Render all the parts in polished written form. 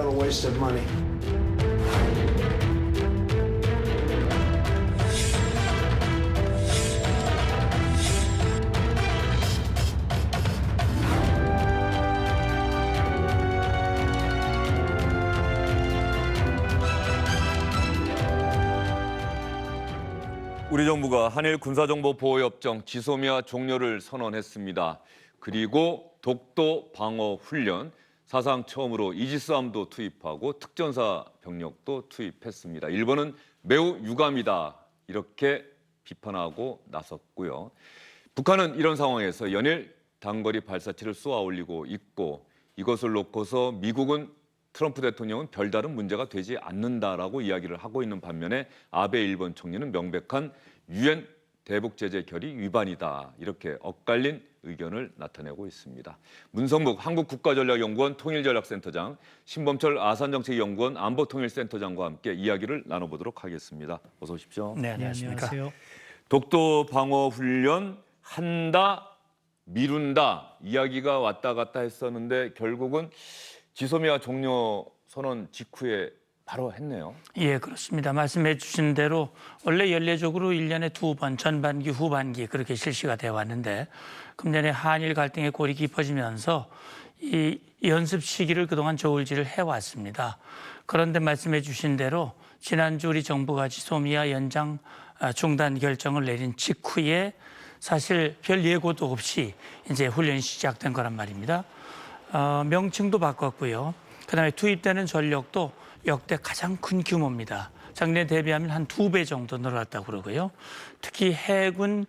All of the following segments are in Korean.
total waste of money. 우리 정부가 한일 군사정보보호협정 지소미아 종료를 선언했습니다. 그리고 독도 방어 훈련, 사상 처음으로 이지스함도 투입하고 특전사 병력도 투입했습니다. 일본은 매우 유감이다 이렇게 비판하고 나섰고요. 북한은 이런 상황에서 연일 단거리 발사체를 쏘아 올리고 있고 이것을 놓고서 미국은 트럼프 대통령은 별다른 문제가 되지 않는다라고 이야기를 하고 있는 반면에 아베 일본 총리는 명백한 유엔 대북 제재 결의 위반이다 이렇게 엇갈린 의견을 나타내고 있습니다. 문성묵 한국국가전략연구원 통일전략센터장, 신범철 아산정책연구원 안보통일센터장과 함께 이야기를 나눠보도록 하겠습니다. 어서 오십시오. 네, 안녕하십니까. 안녕하세요. 독도 방어 훈련 한다, 미룬다 이야기가 왔다 갔다 했었는데 결국은 지소미아 종료 선언 직후에 바로 했네요. 예, 그렇습니다. 말씀해 주신 대로 원래 연례적으로 1년에 2번 전반기, 후반기 그렇게 실시가 되어 왔는데 금년에 한일 갈등의 골이 깊어지면서 이 연습 시기를 그동안 저울질을 해왔습니다. 그런데 말씀해 주신 대로 지난주 우리 정부가 지소미아 연장 중단 결정을 내린 직후에 사실 별 예고도 없이 이제 훈련이 시작된 거란 말입니다. 명칭도 바꿨고요. 그다음에 투입되는 전력도 역대 가장 큰 규모입니다. 작년에 대비하면 한 2배 정도 늘어났다고 그러고요. 특히 해군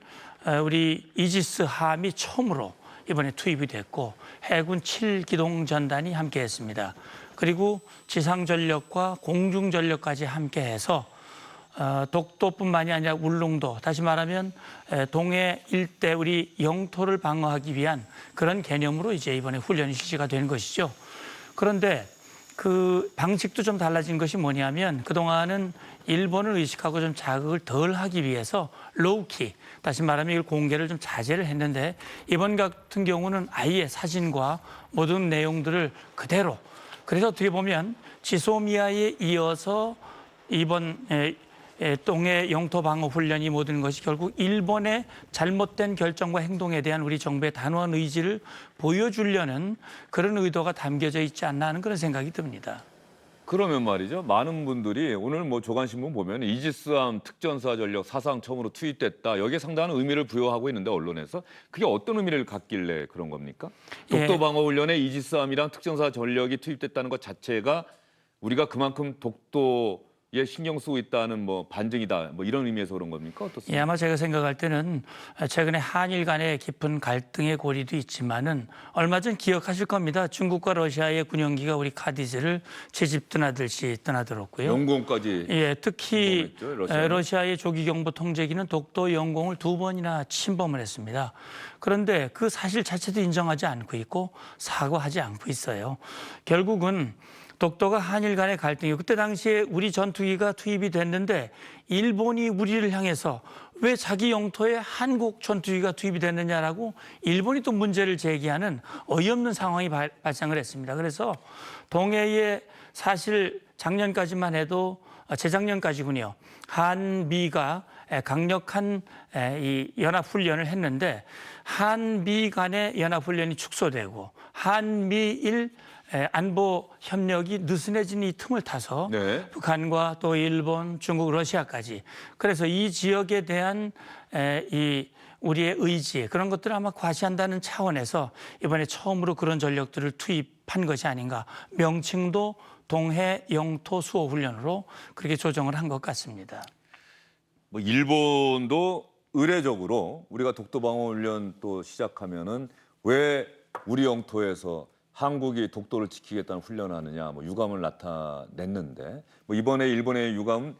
우리 이지스함이 처음으로 이번에 투입이 됐고 해군 7기동 전단이 함께했습니다. 그리고 지상 전력과 공중 전력까지 함께해서 독도뿐만이 아니라 울릉도, 다시 말하면 동해 일대 우리 영토를 방어하기 위한 그런 개념으로 이제 이번에 훈련이 실시가 된 것이죠. 그런데 그 방식도 좀 달라진 것이 뭐냐면 그동안은 일본을 의식하고 좀 자극을 덜 하기 위해서 로우키, 다시 말하면 이걸 공개를 좀 자제를 했는데 이번 같은 경우는 아예 사진과 모든 내용들을 그대로, 그래서 어떻게 보면 지소미아에 이어서 이번 동해 영토 방어 훈련이 모든 것이 결국 일본의 잘못된 결정과 행동에 대한 우리 정부의 단호한 의지를 보여주려는 그런 의도가 담겨져 있지 않나 하는 그런 생각이 듭니다. 그러면 말이죠. 많은 분들이 오늘 뭐 조간신문 보면 이지스함 특전사 전력 사상 처음으로 투입됐다. 여기에 상당한 의미를 부여하고 있는데 언론에서 그게 어떤 의미를 갖길래 그런 겁니까? 독도 방어 훈련에 이지스함이랑 특전사 전력이 투입됐다는 것 자체가 우리가 그만큼 독도에 신경 쓰고 있다는 뭐 반증이다. 뭐 이런 의미에서 그런 겁니까? 어떻습니까? 예, 아마 제가 생각할 때는 최근에 한일 간의 깊은 갈등의 고리도 있지만은 얼마 전 기억하실 겁니다. 중국과 러시아의 군용기가 우리 카디즈를 채집 떠나듯이 떠나들었고요. 영공까지. 예, 특히 침범했죠, 러시아의 조기경보 통제기는 독도 영공을 2번이나 침범을 했습니다. 그런데 그 사실 자체도 인정하지 않고 있고 사과하지 않고 있어요. 결국은 독도가 한일 간의 갈등이고 그때 당시에 우리 전투기가 투입이 됐는데 일본이 우리를 향해서 왜 자기 영토에 한국 전투기가 투입이 됐느냐라고 일본이 또 문제를 제기하는 어이없는 상황이 발생을 했습니다. 그래서 동해에 사실 작년까지만 해도 재작년까지군요. 한미가 강력한 이 연합훈련을 했는데 한미 간의 연합훈련이 축소되고 한미일 안보 협력이 느슨해진 이 틈을 타서 네. 북한과 또 일본, 중국, 러시아까지 그래서 이 지역에 대한 이 우리의 의지 그런 것들을 아마 과시한다는 차원에서 이번에 처음으로 그런 전력들을 투입한 것이 아닌가. 명칭도 동해 영토 수호 훈련으로 그렇게 조정을 한 것 같습니다. 뭐 일본도 의례적으로 우리가 독도 방어 훈련 또 시작하면은 왜 우리 영토에서 한국이 독도를 지키겠다는 훈련을 하느냐, 뭐 유감을 나타냈는데 뭐 이번에 일본의 유감은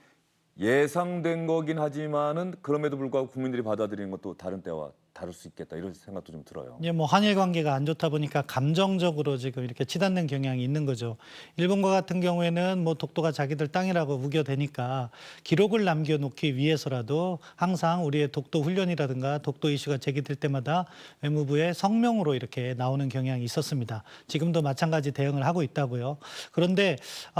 예상된 거긴 하지만은 그럼에도 불구하고 국민들이 받아들이는 것도 다른 때와 다룰 수 있겠다 이런 생각도 좀 들어요. 예, 뭐 한일 관계가 안 좋다 보니까 감정적으로 지금 이렇게 치닫는 경향이 있는 거죠. 일본과 같은 경우에는 뭐 독도가 자기들 땅이라고 우겨대니까 기록을 남겨놓기 위해서라도 항상 우리의 독도 훈련이라든가 독도 이슈가 제기될 때마다 외무부의 성명으로 이렇게 나오는 경향이 있었습니다. 지금도 마찬가지 대응을 하고 있다고요. 그런데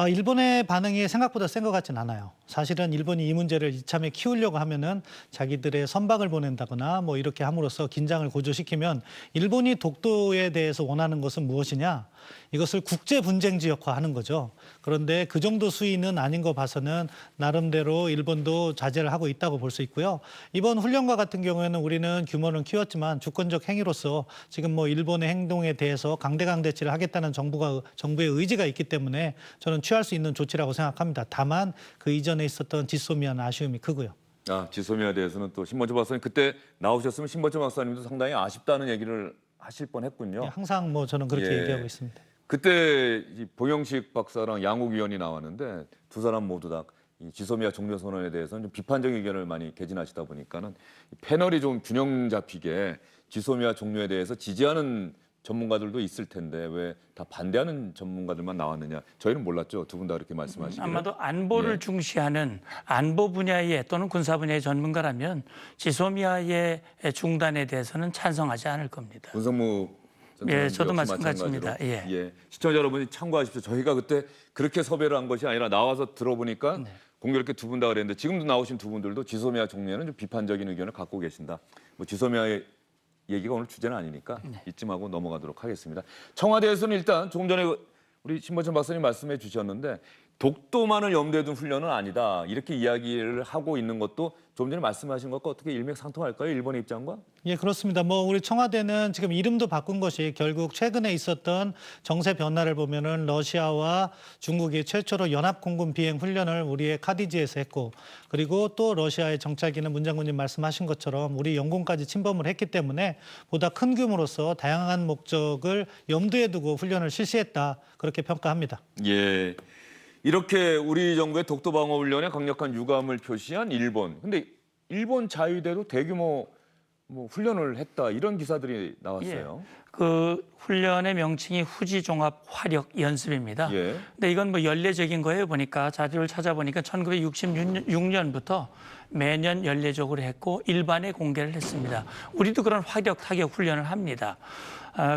일본의 반응이 생각보다 센 것 같진 않아요. 사실은 일본이 이 문제를 이참에 키우려고 하면은 자기들의 선박을 보낸다거나 뭐 이렇게 함으로써 긴장을 고조시키면 일본이 독도에 대해서 원하는 것은 무엇이냐? 이것을 국제 분쟁 지역화하는 거죠. 그런데 그 정도 수위는 아닌 거 봐서는 나름대로 일본도 자제를 하고 있다고 볼 수 있고요. 이번 훈련과 같은 경우에는 우리는 규모는 키웠지만 주권적 행위로서 지금 뭐 일본의 행동에 대해서 강대강대치를 하겠다는 정부의 의지가 있기 때문에 저는 취할 수 있는 조치라고 생각합니다. 다만 그 이전에 있었던 지소미아는 아쉬움이 크고요. 지소미아에 대해서는 또 신범철 박사님 그때 나오셨으면 신범철 박사님도 상당히 아쉽다는 얘기를 하실 뻔했군요. 네, 항상 뭐 저는 그렇게 예. 얘기하고 있습니다. 그때 이 봉영식 박사랑 양욱 위원이 나왔는데 두 사람 모두 다 이 지소미아 종료 선언에 대해서는 좀 비판적 의견을 많이 개진하시다 보니까는 패널이 좀 균형 잡히게 지소미아 종료에 대해서 지지하는 전문가들도 있을 텐데 왜 다 반대하는 전문가들만 나왔느냐? 저희는 몰랐죠. 두 분 다 그렇게 말씀하시기를. 아마도 안보를 예. 중시하는 안보 분야의 또는 군사 분야의 전문가라면 지소미아의 중단에 대해서는 찬성하지 않을 겁니다. 문성무 전 예, 장관도 저도 역시 마찬가지입니다. 마찬가지로. 예. 시청자 여러분이 참고하십시오. 저희가 그때 그렇게 섭외를 한 것이 아니라 나와서 들어보니까 네. 공교롭게 두 분 다 그랬는데 지금도 나오신 두 분들도 지소미아 종료에는 좀 비판적인 의견을 갖고 계신다. 뭐 지소미아의 얘기가 오늘 주제는 아니니까 이쯤하고 넘어가도록 하겠습니다. 청와대에서는 일단 조금 전에 우리 신범철 박사님 말씀해 주셨는데 독도만을 염두에 둔 훈련은 아니다. 이렇게 이야기를 하고 있는 것도 조금 전에 말씀하신 것과 어떻게 일맥상통할까요? 일본의 입장과? 예, 그렇습니다. 뭐 우리 청와대는 지금 이름도 바꾼 것이 결국 최근에 있었던 정세 변화를 보면은 러시아와 중국이 최초로 연합 공군 비행 훈련을 우리의 카디지에서 했고, 그리고 또 러시아의 정찰기는 문 장군님 말씀하신 것처럼 우리 영공까지 침범을 했기 때문에 보다 큰 규모로서 다양한 목적을 염두에 두고 훈련을 실시했다, 그렇게 평가합니다. 예. 이렇게 우리 정부의 독도 방어 훈련에 강력한 유감을 표시한 일본. 근데 일본 자위대도 대규모 뭐 훈련을 했다 이런 기사들이 나왔어요. 그 훈련의 명칭이 후지 종합 화력 연습입니다. 예. 근데 이건 뭐 연례적인 거예요. 보니까 자료를 찾아보니까 1966년부터 매년 연례적으로 했고 일반에 공개를 했습니다. 우리도 그런 화력 타격 훈련을 합니다.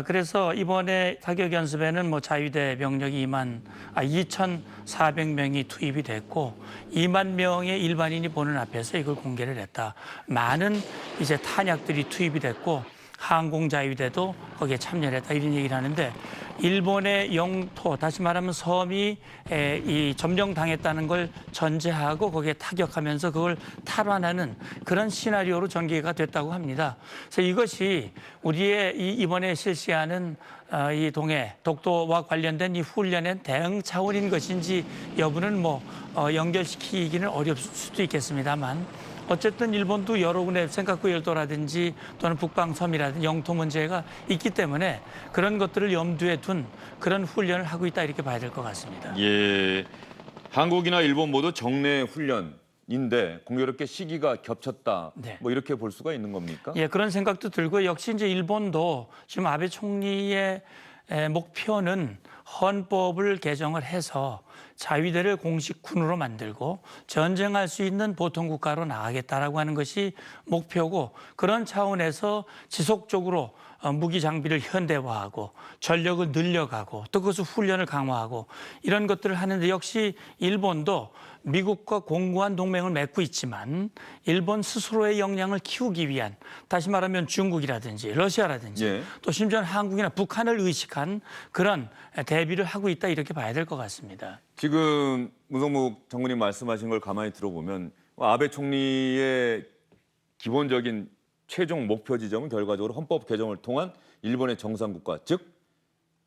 그래서 이번에 타격 연습에는 뭐 자위대 병력이 2,400명이 투입이 됐고 2만 명의 일반인이 보는 앞에서 이걸 공개를 했다. 많은 이제 탄약들이 투입이 됐고 항공자위대도 거기에 참여를 했다 이런 얘기를 하는데 일본의 영토 다시 말하면 섬이 이 점령당했다는 걸 전제하고 거기에 타격하면서 그걸 탈환하는 그런 시나리오로 전개가 됐다고 합니다. 그래서 이것이 우리의 이번에 실시하는 이 동해 독도와 관련된 이 훈련의 대응 차원인 것인지 여부는 뭐 연결시키기는 어렵을 수도 있겠습니다만 어쨌든 일본도 여러 군데 센카쿠 열도라든지 또는 북방섬이라든지 영토 문제가 있기 때문에 그런 것들을 염두에 둔 그런 훈련을 하고 있다 이렇게 봐야 될 것 같습니다. 예. 한국이나 일본 모두 정례 훈련인데 공교롭게 시기가 겹쳤다. 네. 뭐 이렇게 볼 수가 있는 겁니까? 예, 그런 생각도 들고 역시 이제 일본도 지금 아베 총리의 목표는 헌법을 개정을 해서 자위대를 공식 군으로 만들고 전쟁할 수 있는 보통 국가로 나가겠다라고 하는 것이 목표고 그런 차원에서 지속적으로 무기 장비를 현대화하고 전력을 늘려가고 또 그것을 훈련을 강화하고 이런 것들을 하는데 역시 일본도 미국과 공고한 동맹을 맺고 있지만 일본 스스로의 역량을 키우기 위한 다시 말하면 중국이라든지 러시아라든지 예. 또 심지어는 한국이나 북한을 의식한 그런 대비를 하고 있다 이렇게 봐야 될 것 같습니다. 지금 문성무 장군님 말씀하신 걸 가만히 들어보면 아베 총리의 기본적인 최종 목표 지점은 결과적으로 헌법 개정을 통한 일본의 정상국가, 즉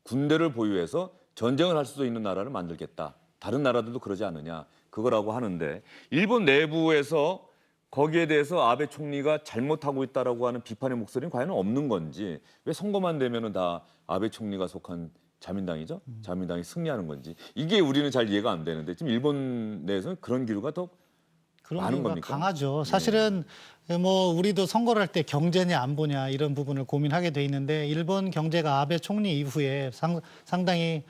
군대를 보유해서 전쟁을 할 수도 있는 나라를 만들겠다. 다른 나라들도 그러지 않느냐. 그거라고 하는데 일본 내부에서 거기에 대해서 아베 총리가 잘못하고 있다라고 하는 비판의 목소리는 과연 없는 건지 왜 선거만 되면은 다 아베 총리가 속한 자민당이죠? 자민당이 승리하는 건지 이게 우리는 잘 이해가 안 되는데 지금 일본 내에서는 그런 기류가 더 그런 많은 이유가 겁니까? 강하죠. 사실은 뭐 우리도 선거를 할 때 경제냐 안보냐 이런 부분을 고민하게 돼 있는데 일본 경제가 아베 총리 이후에 상당히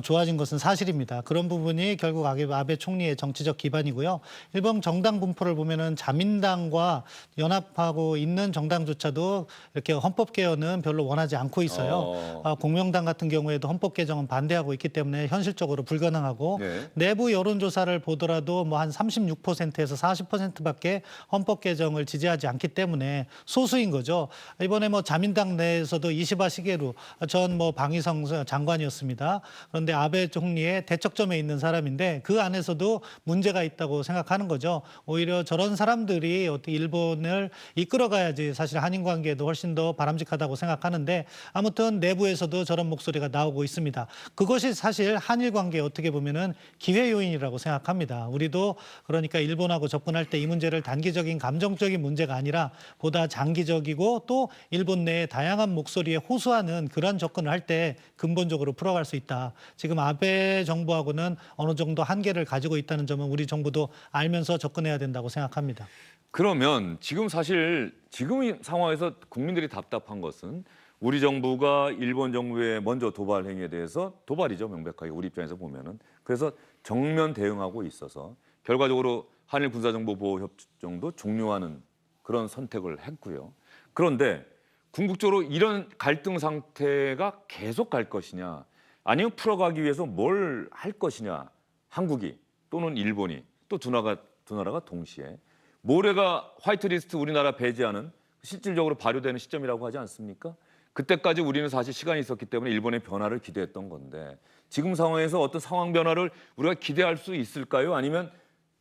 좋아진 것은 사실입니다. 그런 부분이 결국 아베 총리의 정치적 기반이고요. 일본 정당 분포를 보면은 자민당과 연합하고 있는 정당조차도 이렇게 헌법 개헌은 별로 원하지 않고 있어요. 공명당 같은 경우에도 헌법 개정은 반대하고 있기 때문에 현실적으로 불가능하고 네. 내부 여론조사를 보더라도 뭐 한 36%에서 40%밖에 헌법 개정을 지지하지 않기 때문에 소수인 거죠. 이번에 뭐 자민당 내에서도 이시바 시게루 전 뭐 방위성 장관이었습니다. 그런데 아베 총리의 대척점에 있는 사람인데 그 안에서도 문제가 있다고 생각하는 거죠. 오히려 저런 사람들이 어떻게 일본을 이끌어가야지 사실 한인 관계에도 훨씬 더 바람직하다고 생각하는데 아무튼 내부에서도 저런 목소리가 나오고 있습니다. 그것이 사실 한일 관계에 어떻게 보면은 기회 요인이라고 생각합니다. 우리도 그러니까 일본하고 접근할 때 이 문제를 단기적인 감정적인 문제가 아니라 보다 장기적이고 또 일본 내의 다양한 목소리에 호소하는 그런 접근을 할 때 근본적으로 풀어갈 수 있다. 지금 아베 정부하고는 어느 정도 한계를 가지고 있다는 점은 우리 정부도 알면서 접근해야 된다고 생각합니다. 그러면 지금 사실 지금 이 상황에서 국민들이 답답한 것은 우리 정부가 일본 정부의 먼저 도발 행위에 대해서 도발이죠, 명백하게 우리 입장에서 보면은. 그래서 정면 대응하고 있어서 결과적으로 한일 군사정보보호협정도 종료하는 그런 선택을 했고요. 그런데 궁극적으로 이런 갈등 상태가 계속 갈 것이냐, 아니면 풀어가기 위해서 뭘 할 것이냐, 한국이 또는 일본이 또 두 나라가 동시에 모레가 화이트리스트 우리나라 배제하는 실질적으로 발효되는 시점이라고 하지 않습니까? 그때까지 우리는 사실 시간이 있었기 때문에 일본의 변화를 기대했던 건데 지금 상황에서 어떤 상황 변화를 우리가 기대할 수 있을까요? 아니면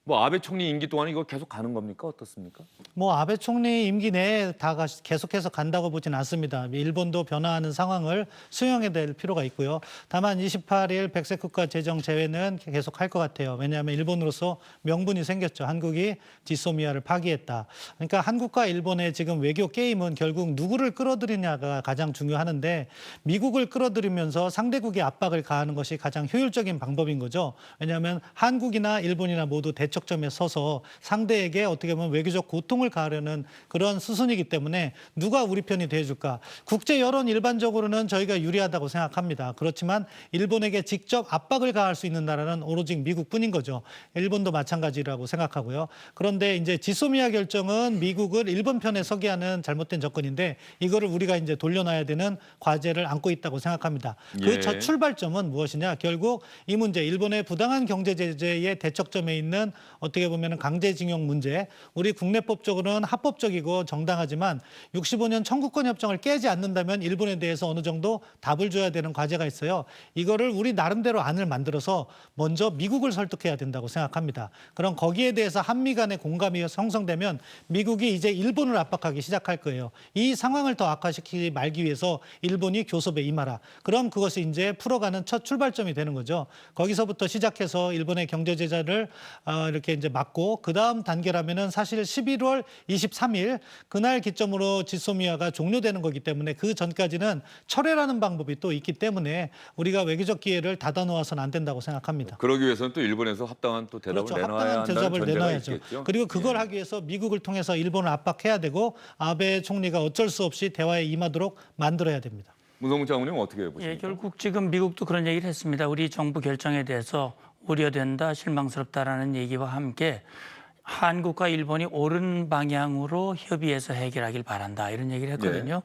뭐 아베 총리 임기 동안 이거 계속 가는 겁니까? 어떻습니까? 뭐 아베 총리 임기 내에 다 계속해서 간다고 보진 않습니다. 일본도 변화하는 상황을 수용해야 될 필요가 있고요. 다만 28일 백색 국가 제정 제외는 계속 할 것 같아요. 왜냐하면 일본으로서 명분이 생겼죠. 한국이 지소미아를 파기했다. 그러니까 한국과 일본의 지금 외교 게임은 결국 누구를 끌어들이냐가 가장 중요하는데 미국을 끌어들이면서 상대국의 압박을 가하는 것이 가장 효율적인 방법인 거죠. 왜냐하면 한국이나 일본이나 모두 대척점에 서서 상대에게 어떻게 보면 외교적 고통을 가하려는 그런 수순이기 때문에 누가 우리 편이 돼줄까? 국제 여론 일반적으로는 저희가 유리하다고 생각합니다. 그렇지만 일본에게 직접 압박을 가할 수 있는 나라는 오로지 미국뿐인 거죠. 일본도 마찬가지라고 생각하고요. 그런데 이제 지소미아 결정은 미국을 일본 편에 서게 하는 잘못된 접근인데 이거를 우리가 이제 돌려놔야 되는 과제를 안고 있다고 생각합니다. 그 첫 출발점은 무엇이냐? 결국 이 문제, 일본의 부당한 경제 제재의 대척점에 있는 어떻게 보면 강제징용 문제, 우리 국내법적으로는 합법적이고 정당하지만 65년 청구권 협정을 깨지 않는다면 일본에 대해서 어느 정도 답을 줘야 되는 과제가 있어요. 이거를 우리 나름대로 안을 만들어서 먼저 미국을 설득해야 된다고 생각합니다. 그럼 거기에 대해서 한미 간의 공감이 형성되면 미국이 이제 일본을 압박하기 시작할 거예요. 이 상황을 더 악화시키지 말기 위해서 일본이 교섭에 임하라. 그럼 그것이 이제 풀어가는 첫 출발점이 되는 거죠. 거기서부터 시작해서 일본의 경제 제재를 이렇게 이제 막고 그 다음 단계라면은 사실 11월 23일 그날 기점으로 지소미아가 종료되는 거기 때문에 그 전까지는 철회라는 방법이 또 있기 때문에 우리가 외교적 기회를 닫아 놓아서는 안 된다고 생각합니다. 그러기 위해서는 또 일본에서 합당한 또 대답을 그렇죠. 내놔야 합당한 한다는 대답을 전제가 내놔야죠. 있겠죠. 그리고 그걸 하기 위해서 미국을 통해서 일본을 압박해야 되고 아베 총리가 어쩔 수 없이 대화에 임하도록 만들어야 됩니다. 문성문 장관님 어떻게 보십니까? 예, 결국 지금 미국도 그런 얘기를 했습니다. 우리 정부 결정에 대해서 우려된다, 실망스럽다라는 얘기와 함께 한국과 일본이 옳은 방향으로 협의해서 해결하길 바란다 이런 얘기를 했거든요.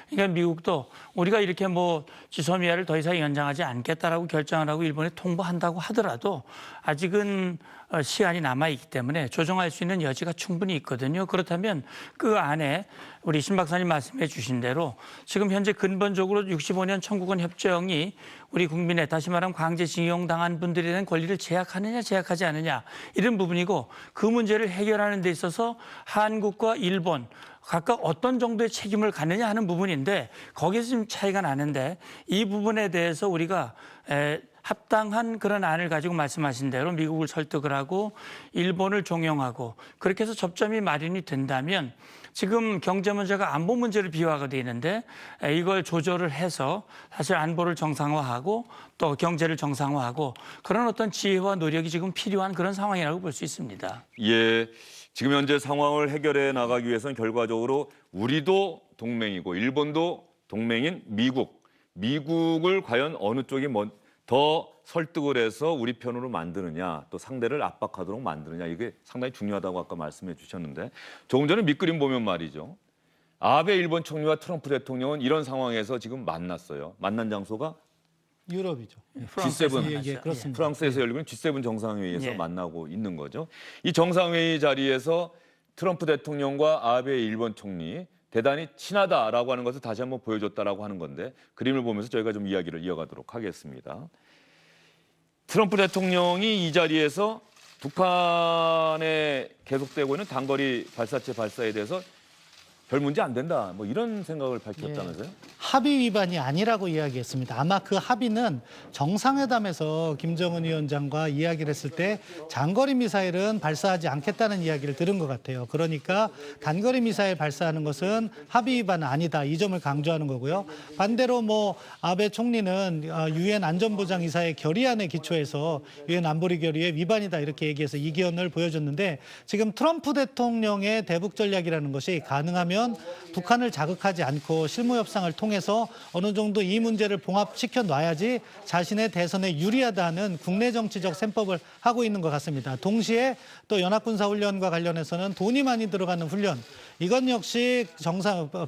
그러니까 미국도 우리가 이렇게 뭐 지소미아를 더 이상 연장하지 않겠다라고 결정을 하고 일본에 통보한다고 하더라도 아직은 시간이 남아있기 때문에 조정할 수 있는 여지가 충분히 있거든요. 그렇다면 그 안에 우리 신 박사님 말씀해 주신 대로 지금 현재 근본적으로 65년 청구권 협정이 우리 국민의 다시 말하면 강제징용 당한 분들에 대한 권리를 제약하느냐 제약하지 않느냐 이런 부분이고 그 문제를 해결하는 데 있어서 한국과 일본 각각 어떤 정도의 책임을 갖느냐 하는 부분인데 거기서 좀 차이가 나는데 이 부분에 대해서 우리가 합당한 그런 안을 가지고 말씀하신 대로 미국을 설득을 하고 일본을 종용하고 그렇게 해서 접점이 마련이 된다면 지금 경제 문제가 안보 문제를 비화가 있는데 이걸 조절을 해서 사실 안보를 정상화하고 또 경제를 정상화하고 그런 어떤 지혜와 노력이 지금 필요한 그런 상황이라고 볼 수 있습니다. 예, 지금 현재 상황을 해결해 나가기 위해서는 결과적으로 우리도 동맹이고 일본도 동맹인 미국을 과연 어느 쪽이 더 설득을 해서 우리 편으로 만드느냐, 또 상대를 압박하도록 만드느냐, 이게 상당히 중요하다고 아까 말씀해 주셨는데, 조금 전에 밑그림 보면 말이죠. 아베 일본 총리와 트럼프 대통령은 이런 상황에서 지금 만났어요. 만난 장소가 유럽이죠. G7, 예, 그렇습니다. 프랑스에서 열리는 G7 정상회의에서 예. 만나고 있는 거죠. 이 정상회의 자리에서 트럼프 대통령과 아베 일본 총리 대단히 친하다라고 하는 것을 다시 한번 보여줬다라고 하는 건데, 그림을 보면서 저희가 좀 이야기를 이어가도록 하겠습니다. 트럼프 대통령이 이 자리에서 북한에 계속되고 있는 단거리 발사체 발사에 대해서 별 문제 안 된다, 뭐 이런 생각을 밝혔다면서요? 합의 위반이 아니라고 이야기했습니다. 아마 그 합의는 정상회담에서 김정은 위원장과 이야기를 했을 때 장거리 미사일은 발사하지 않겠다는 이야기를 들은 것 같아요. 그러니까 단거리 미사일 발사하는 것은 합의 위반은 아니다, 이 점을 강조하는 거고요. 반대로 뭐 아베 총리는 유엔 안전보장이사의 결의안에 기초해서 유엔 안보리 결의의 위반이다, 이렇게 얘기해서 이견을 보여줬는데, 지금 트럼프 대통령의 대북 전략이라는 것이 가능하면 북한을 자극하지 않고 실무 협상을 통해서 어느 정도 이 문제를 봉합시켜 놔야지 자신의 대선에 유리하다는 국내 정치적 셈법을 하고 있는 것 같습니다. 동시에 또 연합군사훈련과 관련해서는 돈이 많이 들어가는 훈련, 이건 역시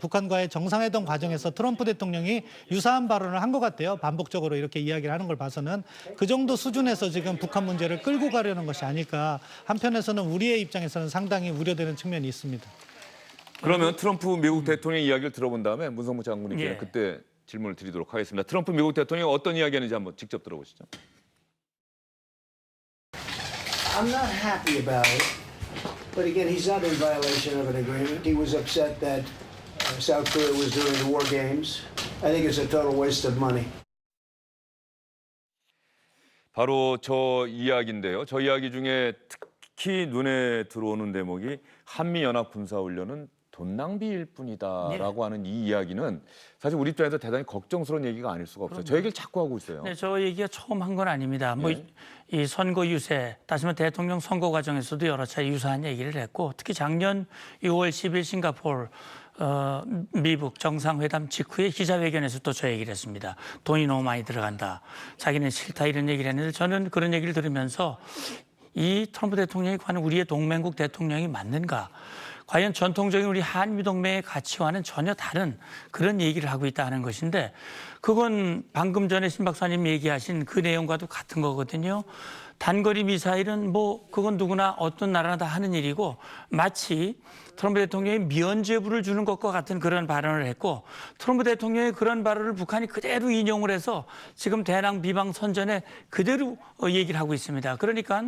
북한과의 정상회담 과정에서 트럼프 대통령이 유사한 발언을 한 것 같아요. 반복적으로 이렇게 이야기를 하는 걸 봐서는 그 정도 수준에서 지금 북한 문제를 끌고 가려는 것이 아닐까. 한편에서는 우리의 입장에서는 상당히 우려되는 측면이 있습니다. 그러면 트럼프 미국 대통령 이야기를 들어본 다음에 문성무 장군님께 예. 그때 질문을 드리도록 하겠습니다. 트럼프 미국 대통령이 어떤 이야기하는지 한번 직접 들어보시죠. I'm not happy about it, but again, he's not in violation of an agreement. He was upset that South Korea was doing the war games. I think it's a total waste of money. 바로 저 이야기인데요. 저 이야기 중에 특히 눈에 들어오는 대목이 한미연합군사훈련은 돈 낭비일 뿐이다라고 하는 이 이야기는 사실 우리 입장에서 대단히 걱정스러운 얘기가 아닐 수가 없어요. 저 얘기를 자꾸 하고 있어요. 네, 저 얘기가 처음 한 건 아닙니다. 뭐 예. 이 선거 유세, 다시 말해 대통령 선거 과정에서도 여러 차례 유사한 얘기를 했고, 특히 작년 6월 10일 싱가포르 미국 정상회담 직후에 기자회견에서 또 저 얘기를 했습니다. 돈이 너무 많이 들어간다, 자기는 싫다, 이런 얘기를 했는데, 저는 그런 얘기를 들으면서 이 트럼프 대통령이 과연 우리의 동맹국 대통령이 맞는가? 과연 전통적인 우리 한미동맹의 가치와는 전혀 다른 그런 얘기를 하고 있다는 것인데, 그건 방금 전에 신 박사님 얘기하신 그 내용과도 같은 거거든요. 단거리 미사일은 뭐 그건 누구나 어떤 나라나 다 하는 일이고, 마치 트럼프 대통령이 면죄부를 주는 것과 같은 그런 발언을 했고, 트럼프 대통령의 그런 발언을 북한이 그대로 인용을 해서 지금 대남 비방 선전에 그대로 얘기를 하고 있습니다. 그러니까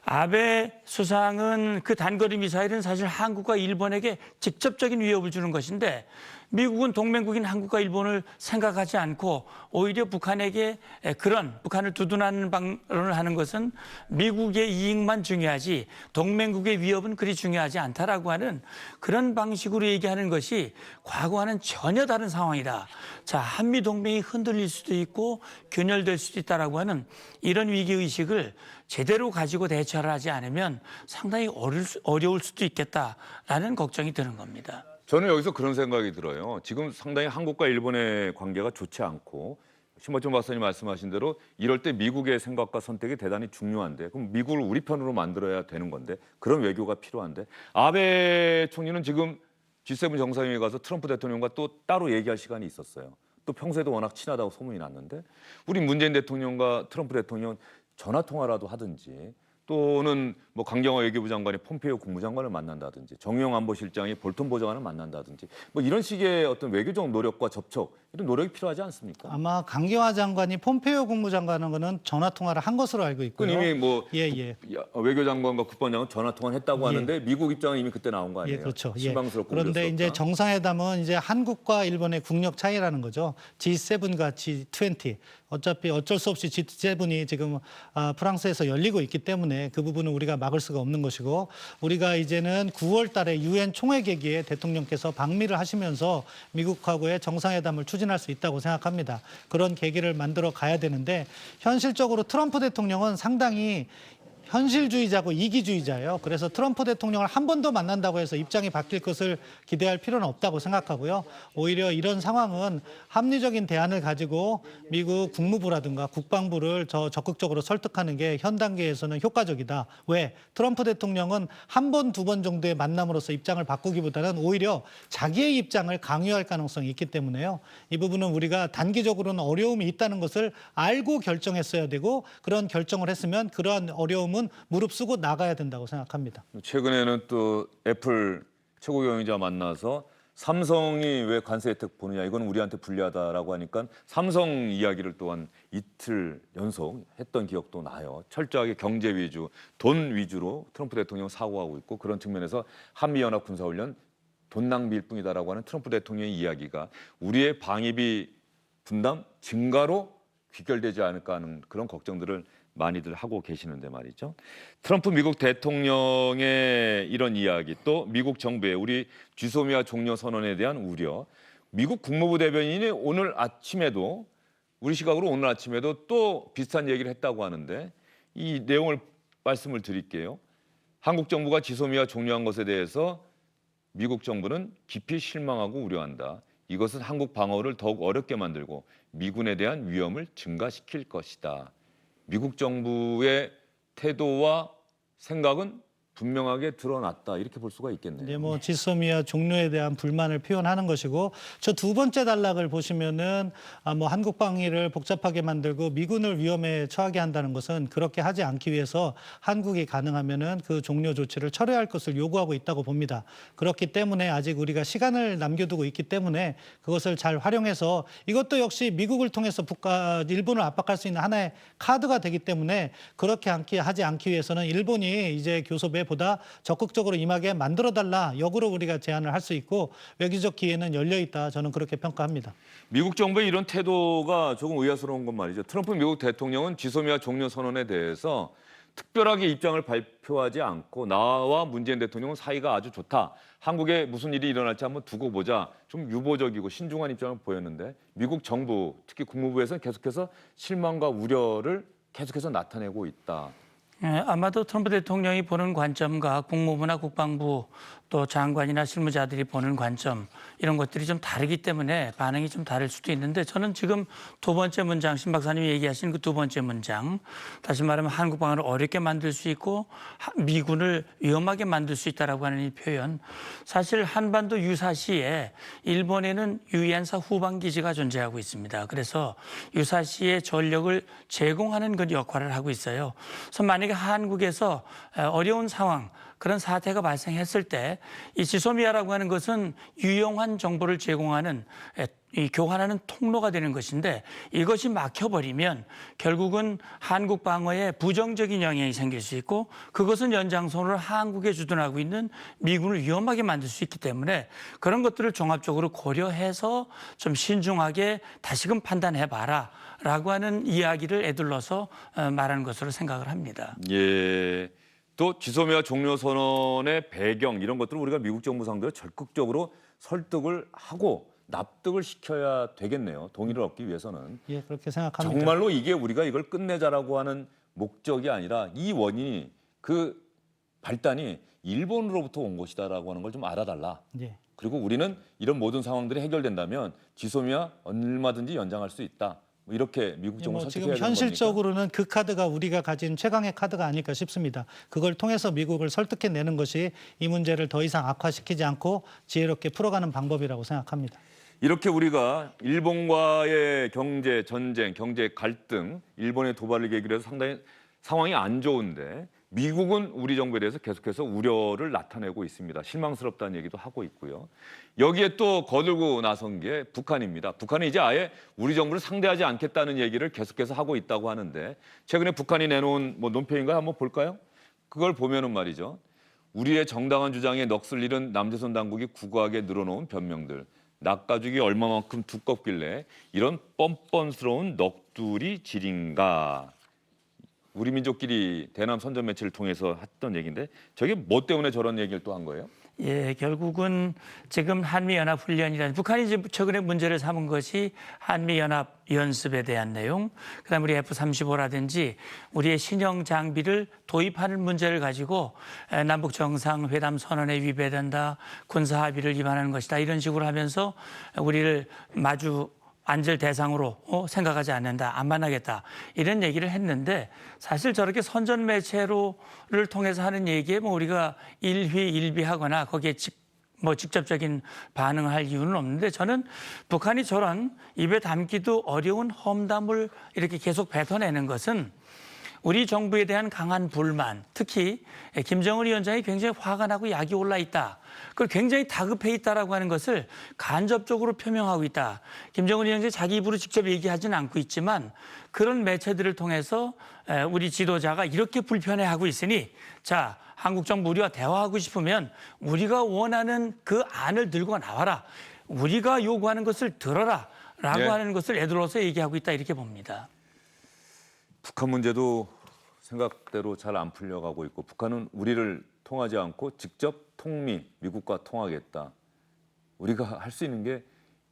아베 수상은 그 단거리 미사일은 사실 한국과 일본에게 직접적인 위협을 주는 것인데, 미국은 동맹국인 한국과 일본을 생각하지 않고 오히려 북한에게 북한을 두둔하는 발언을 하는 것은 미국의 이익만 중요하지 동맹국의 위협은 그리 중요하지 않다라고 하는 그런 방식으로 얘기하는 것이 과거와는 전혀 다른 상황이다. 자, 한미 동맹이 흔들릴 수도 있고 균열될 수도 있다라고 하는 이런 위기의식을 제대로 가지고 대처를 하지 않으면 상당히 어려울 수도 있겠다라는 걱정이 드는 겁니다. 저는 여기서 그런 생각이 들어요. 지금 상당히 한국과 일본의 관계가 좋지 않고, 신박준 박사님 말씀하신 대로 이럴 때 미국의 생각과 선택이 대단히 중요한데, 그럼 미국을 우리 편으로 만들어야 되는 건데, 그런 외교가 필요한데, 아베 총리는 지금 G7 정상회의에 가서 트럼프 대통령과 또 따로 얘기할 시간이 있었어요. 또 평소에도 워낙 친하다고 소문이 났는데, 우리 문재인 대통령과 트럼프 대통령 전화 통화라도 하든지, 또는 뭐 강경화 외교부 장관이 폼페이오 국무장관을 만난다든지, 정의용 안보실장이 볼턴 보좌관을 만난다든지, 뭐 이런 식의 어떤 외교적 노력과 접촉, 이런 노력이 필요하지 않습니까? 아마 강경화 장관이 폼페이오 국무장관과는 전화 통화를 한 것으로 알고 있고요. 그건 이미 뭐 예. 외교장관과 국방장관 전화 통화를 했다고 하는데, 미국 입장은 이미 그때 나온 거 아니에요? 예, 그렇죠. 실망스럽고 그런데 우려스럽다. 이제 정상회담은 이제 한국과 일본의 국력 차이라는 거죠. G7과 G20. 어차피 어쩔 수 없이 G7이 지금 프랑스에서 열리고 있기 때문에 그 부분은 우리가 막을 수가 없는 것이고, 우리가 이제는 9월 달에 유엔 총회 계기에 대통령께서 방미를 하시면서 미국하고의 정상회담을 추진할 수 있다고 생각합니다. 그런 계기를 만들어 가야 되는데, 현실적으로 트럼프 대통령은 상당히 현실주의자고 이기주의자예요. 그래서 트럼프 대통령을 한 번 더 만난다고 해서 입장이 바뀔 것을 기대할 필요는 없다고 생각하고요. 오히려 이런 상황은 합리적인 대안을 가지고 미국 국무부라든가 국방부를 더 적극적으로 설득하는 게 현 단계에서는 효과적이다. 왜? 트럼프 대통령은 한 번, 두 번 정도의 만남으로서 입장을 바꾸기보다는 오히려 자기의 입장을 강요할 가능성이 있기 때문에요. 이 부분은 우리가 단기적으로는 어려움이 있다는 것을 알고 결정했어야 되고 그런 결정을 했으면 그러한 어려움은 무릅쓰고 나가야 된다고 생각합니다. 최근에는 또 애플 최고 경영자 만나서 삼성이 왜 관세 혜택 보느냐 이건 우리한테 불리하다라고 하니까 삼성 이야기를 또한 이틀 연속 했던 기억도 나요. 철저하게 경제 위주, 돈 위주로 트럼프 대통령 사고하고 있고 그런 측면에서 한미연합 군사훈련 돈 낭비일 뿐이다라고 하는 트럼프 대통령의 이야기가 우리의 방위비 분담 증가로 귀결되지 않을까 하는 그런 걱정들을 많이들 하고 계시는데 말이죠. 트럼프 미국 대통령의 이런 이야기 또 미국 정부의 우리 쥐소미아 종료 선언에 대한 우려 미국 국무부 대변인이 오늘 아침에도 우리 시각으로 오늘 아침에도 또 비슷한 얘기를 했다고 하는데 이 내용을 말씀을 드릴게요. 한국 정부가 지소미아 종료한 것에 대해서 미국 정부는 깊이 실망하고 우려한다. 이것은 한국 방어를 더욱 어렵게 만들고 미군에 대한 위험을 증가시킬 것이다. 미국 정부의 태도와 생각은 분명하게 드러났다 이렇게 볼 수가 있겠네요. 네, 뭐 지소미아 종료에 대한 불만을 표현하는 것이고 저 두 번째 단락을 보시면은 뭐 한국 방위를 복잡하게 만들고 미군을 위험에 처하게 한다는 것은 그렇게 하지 않기 위해서 한국이 가능하면은 그 종료 조치를 철회할 것을 요구하고 있다고 봅니다. 그렇기 때문에 아직 우리가 시간을 남겨두고 있기 때문에 그것을 잘 활용해서 이것도 역시 미국을 통해서 일본을 압박할 수 있는 하나의 카드가 되기 때문에 그렇게 하지 않기 위해서는 일본이 이제 교섭에 보다 적극적으로 임하게 만들어달라 역으로 우리가 제안을 할 수 있고 외교적 기회는 열려있다 저는 그렇게 평가합니다. 미국 정부의 이런 태도가 조금 의아스러운 건 말이죠. 트럼프 미국 대통령은 지소미아 종료 선언에 대해서 특별하게 입장을 발표하지 않고 나와 문재인 대통령은 사이가 아주 좋다. 한국에 무슨 일이 일어날지 한번 두고 보자. 좀 유보적이고 신중한 입장을 보였는데 미국 정부 특히 국무부에서는 계속해서 실망과 우려를 계속해서 나타내고 있다. 아마도 트럼프 대통령이 보는 관점과 국무부나 국방부 또 장관이나 실무자들이 보는 관점 이런 것들이 좀 다르기 때문에 반응이 좀 다를 수도 있는데 저는 지금 두 번째 문장 신 박사님이 얘기하신 그 두 번째 문장 다시 말하면 한국 방어를 어렵게 만들 수 있고 미군을 위험하게 만들 수 있다라고 하는 이 표현 사실 한반도 유사시에 일본에는 유엔사 후방 기지가 존재하고 있습니다. 그래서 유사시에 전력을 제공하는 그 역할을 하고 있어요. 그래서 만약에 한국에서 어려운 상황 그런 사태가 발생했을 때 이 지소미아라고 하는 것은 유용한 정보를 제공하는 이 교환하는 통로가 되는 것인데 이것이 막혀버리면 결국은 한국 방어에 부정적인 영향이 생길 수 있고 그것은 연장선으로 한국에 주둔하고 있는 미군을 위험하게 만들 수 있기 때문에 그런 것들을 종합적으로 고려해서 좀 신중하게 다시금 판단해봐라 라고 하는 이야기를 에둘러서 말하는 것으로 생각을 합니다. 예. 또 지소미아 종료 선언의 배경 이런 것들을 우리가 미국 정부 상대로 적극적으로 설득을 하고 납득을 시켜야 되겠네요. 동의를 얻기 위해서는. 예, 그렇게 생각합니다. 정말로 이게 우리가 이걸 끝내자라고 하는 목적이 아니라 이 원인이 그 발단이 일본으로부터 온 것이다라고 하는 걸 좀 알아달라. 예. 그리고 우리는 이런 모든 상황들이 해결된다면 지소미아 얼마든지 연장할 수 있다. 이렇게 미국 정부 설득해야 지금 되는 겁니까? 현실적으로는 그 카드가 우리가 가진 최강의 카드가 아닐까 싶습니다. 그걸 통해서 미국을 설득해내는 것이 이 문제를 더 이상 악화시키지 않고 지혜롭게 풀어가는 방법이라고 생각합니다. 이렇게 우리가 일본과의 경제 전쟁, 경제 갈등, 일본의 도발을 계기로 해서 상당히 상황이 안 좋은데 미국은 우리 정부에 대해서 계속해서 우려를 나타내고 있습니다. 실망스럽다는 얘기도 하고 있고요. 여기에 또 거들고 나선 게 북한입니다. 북한은 이제 아예 우리 정부를 상대하지 않겠다는 얘기를 계속해서 하고 있다고 하는데 최근에 북한이 내놓은 뭐 논평인가 한번 볼까요? 그걸 보면은 말이죠. 우리의 정당한 주장에 넋을 잃은 남조선 당국이 구구하게 늘어놓은 변명들. 낚아죽이 얼마만큼 두껍길래 이런 뻔뻔스러운 넋두리 지린가. 우리 민족끼리 대남 선전 매체를 통해서 했던 얘기인데 저게 뭐 때문에 저런 얘기를 또 한 거예요? 예, 결국은 지금 한미연합훈련이라는 북한이 이제 최근에 문제를 삼은 것이 한미연합 연습에 대한 내용, 그다음 우리 F-35라든지 우리의 신형 장비를 도입하는 문제를 가지고 남북 정상회담 선언에 위배된다, 군사 합의를 위반하는 것이다 이런 식으로 하면서 우리를 마주 앉을 대상으로 생각하지 않는다, 안 만나겠다 이런 얘기를 했는데 사실 저렇게 선전 매체를 통해서 하는 얘기에 뭐 우리가 일희일비하거나 거기에 직접적인 반응을 할 이유는 없는데 저는 북한이 저런 입에 담기도 어려운 험담을 이렇게 계속 뱉어내는 것은 우리 정부에 대한 강한 불만, 특히 김정은 위원장이 굉장히 화가 나고 약이 올라 있다. 그걸 굉장히 다급해 있다라고 하는 것을 간접적으로 표명하고 있다. 김정은 위원장이 자기 입으로 직접 얘기하지는 않고 있지만 그런 매체들을 통해서 우리 지도자가 이렇게 불편해하고 있으니 자, 한국 정부 우리와 대화하고 싶으면 우리가 원하는 그 안을 들고 나와라. 우리가 요구하는 것을 들어라. 라고 예. 하는 것을 애들어서 얘기하고 있다 이렇게 봅니다. 북한 문제도 생각대로 잘 안 풀려가고 있고 북한은 우리를 통하지 않고 직접 미국과 통하겠다. 우리가 할 수 있는 게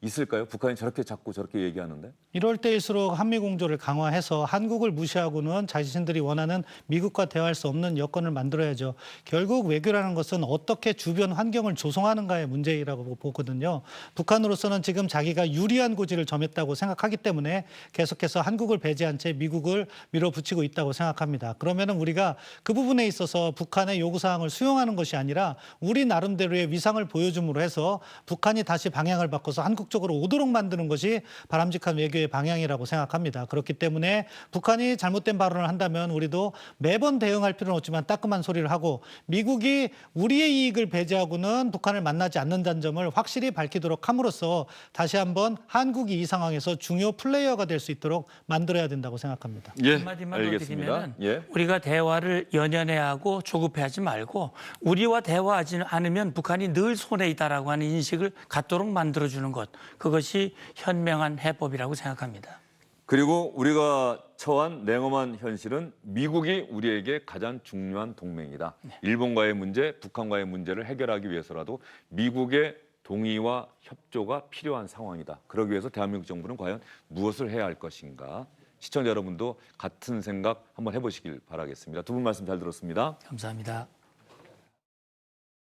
있을까요? 북한이 저렇게 자꾸 저렇게 얘기하는데? 이럴 때일수록 한미 공조를 강화해서 한국을 무시하고는 자신들이 원하는 미국과 대화할 수 없는 여건을 만들어야죠. 결국 외교라는 것은 어떻게 주변 환경을 조성하는가의 문제라고 보거든요. 북한으로서는 지금 자기가 유리한 고지를 점했다고 생각하기 때문에 계속해서 한국을 배제한 채 미국을 밀어붙이고 있다고 생각합니다. 그러면은 우리가 그 부분에 있어서 북한의 요구사항을 수용하는 것이 아니라 우리 나름대로의 위상을 보여줌으로 해서 북한이 다시 방향을 바꿔서 한국 쪽으로 오도록 만드는 것이 바람직한 외교의 방향이라고 생각합니다. 그렇기 때문에 북한이 잘못된 발언을 한다면 우리도 매번 대응할 필요는 없지만 따끔한 소리를 하고 미국이 우리의 이익을 배제하고는 북한을 만나지 않는다는 점을 확실히 밝히도록 함으로써 다시 한번 한국이 이 상황에서 중요 플레이어가 될 수 있도록 만들어야 된다고 생각합니다. 예, 한마디만 더 알겠습니다. 드리면 예. 우리가 대화를 연연해하고 조급해하지 말고 우리와 대화하지 않으면 북한이 늘 손해 있다라고 하는 인식을 갖도록 만들어주는 것. 그것이 현명한 해법이라고 생각합니다. 그리고 우리가 처한 냉엄한 현실은 미국이 우리에게 가장 중요한 동맹이다. 일본과의 문제, 북한과의 문제를 해결하기 위해서라도 미국의 동의와 협조가 필요한 상황이다. 그러기 위해서 대한민국 정부는 과연 무엇을 해야 할 것인가? 시청자 여러분도 같은 생각 한번 해보시길 바라겠습니다. 두 분 말씀 잘 들었습니다. 감사합니다.